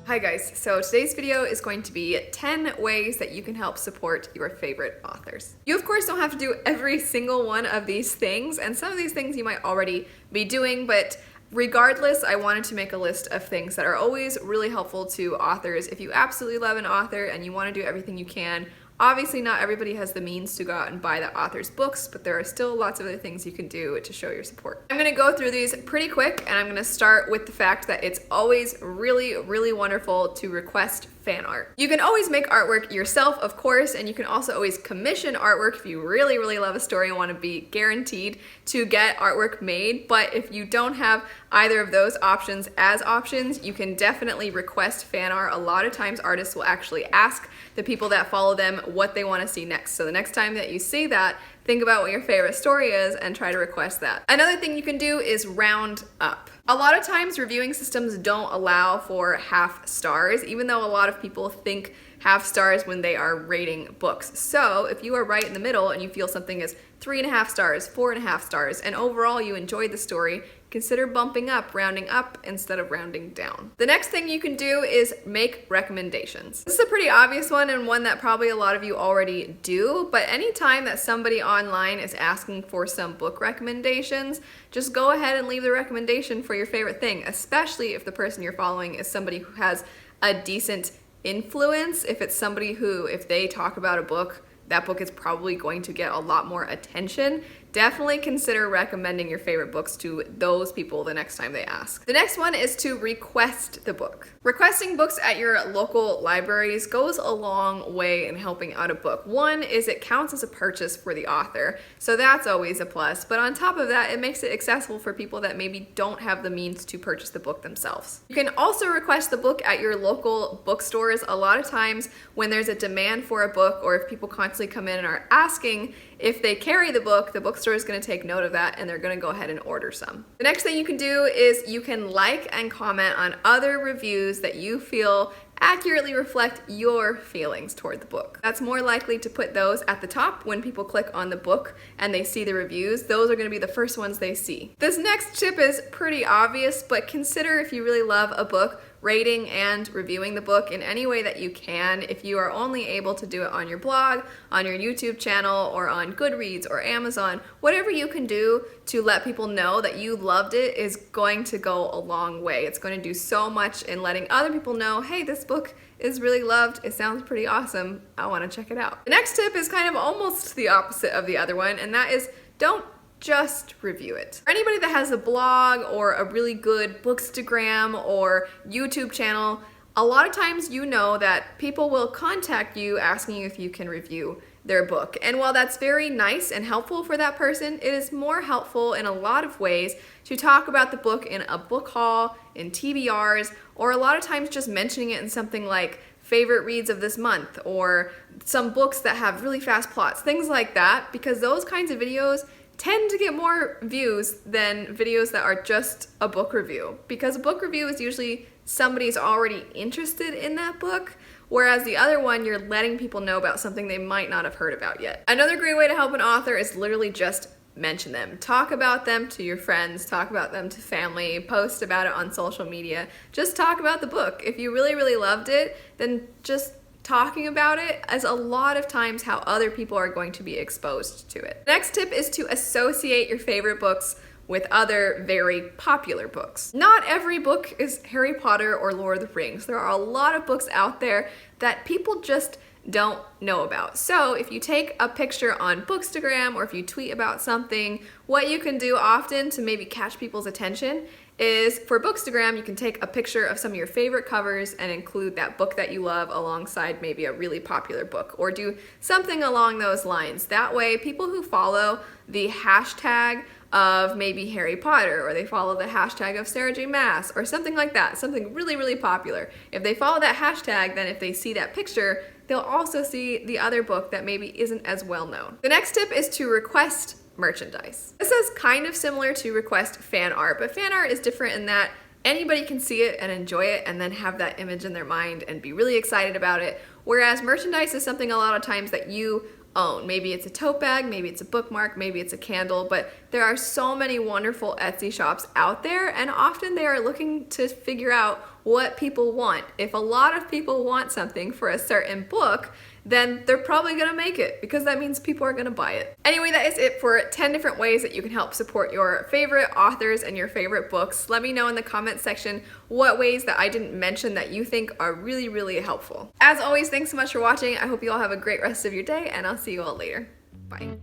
Hi guys, so today's video is going to be 10 ways that you can help support your favorite authors. You of course don't have to do every single one of these things, and some of these things you might already be doing, but regardless, I wanted to make a list of things that are always really helpful to authors. If you absolutely love an author and you want to do everything you can, obviously not everybody has the means to go out and buy that author's books, but there are still lots of other things you can do to show your support. I'm gonna go through these pretty quick, and I'm gonna start with the fact that it's always really wonderful to request fan art. You can always make artwork yourself, of course, and you can also always commission artwork if you really love a story and want to be guaranteed to get artwork made. But if you don't have either of those options as options, you can definitely request fan art. A lot of times artists will actually ask the people that follow them what they want to see next. So the next time that you see that, think about what your favorite story is and try to request that. Another thing you can do is round up. A lot of times reviewing systems don't allow for half stars, even though a lot of people think half stars when they are rating books. So if you are right in the middle and you feel something is 3.5 stars, 4.5 stars, and overall you enjoyed the story, consider bumping up, rounding up instead of rounding down. The next thing you can do is make recommendations. This is a pretty obvious one and one that probably a lot of you already do, but anytime that somebody online is asking for some book recommendations, just go ahead and leave the recommendation for your favorite thing, especially if the person you're following is somebody who has a decent influence. If it's somebody who, if they talk about a book, that book is probably going to get a lot more attention. Definitely consider recommending your favorite books to those people the next time they ask. The next one is to request the book. Requesting books at your local libraries goes a long way in helping out a book. One is it counts as a purchase for the author, so that's always a plus. But on top of that, it makes it accessible for people that maybe don't have the means to purchase the book themselves. You can also request the book at your local bookstores. A lot of times when there's a demand for a book, or if people constantly come in and are asking if they carry the bookstore is going to take note of that and they're going to go ahead and order some. The next thing you can do is you can like and comment on other reviews that you feel accurately reflect your feelings toward the book. That's more likely to put those at the top when people click on the book and they see the reviews. Those are going to be the first ones they see. This next tip is pretty obvious, but consider, if you really love a book, rating and reviewing the book in any way that you can. If you are only able to do it on your blog, on your YouTube channel, or on Goodreads or Amazon, whatever you can do to let people know that you loved it is going to go a long way. It's going to do so much in letting other people know, hey, this book is really loved, it sounds pretty awesome, I want to check it out. The next tip is kind of almost the opposite of the other one, and that is don't just review it. For anybody that has a blog or a really good Bookstagram or YouTube channel, a lot of times you know that people will contact you asking you if you can review their book. And while that's very nice and helpful for that person, it is more helpful in a lot of ways to talk about the book in a book haul, in TBRs, or a lot of times just mentioning it in something like favorite reads of this month, or some books that have really fast plots, things like that, because those kinds of videos tend to get more views than videos that are just a book review, because a book review is usually somebody's already interested in that book, whereas the other one, you're letting people know about something they might not have heard about yet. Another great way to help an author is literally just mention them. Talk about them to your friends, talk about them to family, post about it on social media. Just talk about the book. If you really loved it, then just talking about it is a lot of times how other people are going to be exposed to it. The next tip is to associate your favorite books with other very popular books. Not every book is Harry Potter or Lord of the Rings. There are a lot of books out there that people just don't know about. So if you take a picture on Bookstagram, or if you tweet about something, what you can do often to maybe catch people's attention is, for Bookstagram, you can take a picture of some of your favorite covers and include that book that you love alongside maybe a really popular book, or do something along those lines. That way, people who follow the hashtag of maybe Harry Potter, or they follow the hashtag of Sarah J. Maas, or something like that, something really popular. If they follow that hashtag, then if they see that picture, they'll also see the other book that maybe isn't as well known. The next tip is to request merchandise. This is kind of similar to request fan art, but fan art is different in that anybody can see it and enjoy it and then have that image in their mind and be really excited about it, whereas merchandise is something a lot of times that you own. Maybe it's a tote bag, maybe it's a bookmark, maybe it's a candle, but there are so many wonderful Etsy shops out there, and often they are looking to figure out what people want. If a lot of people want something for a certain book, then they're probably gonna make it because that means people are gonna buy it. Anyway, that is it for 10 different ways that you can help support your favorite authors and your favorite books. Let me know in the comments section what ways that I didn't mention that you think are really, really helpful. As always, thanks so much for watching. I hope you all have a great rest of your day, and I'll see you all later. Bye.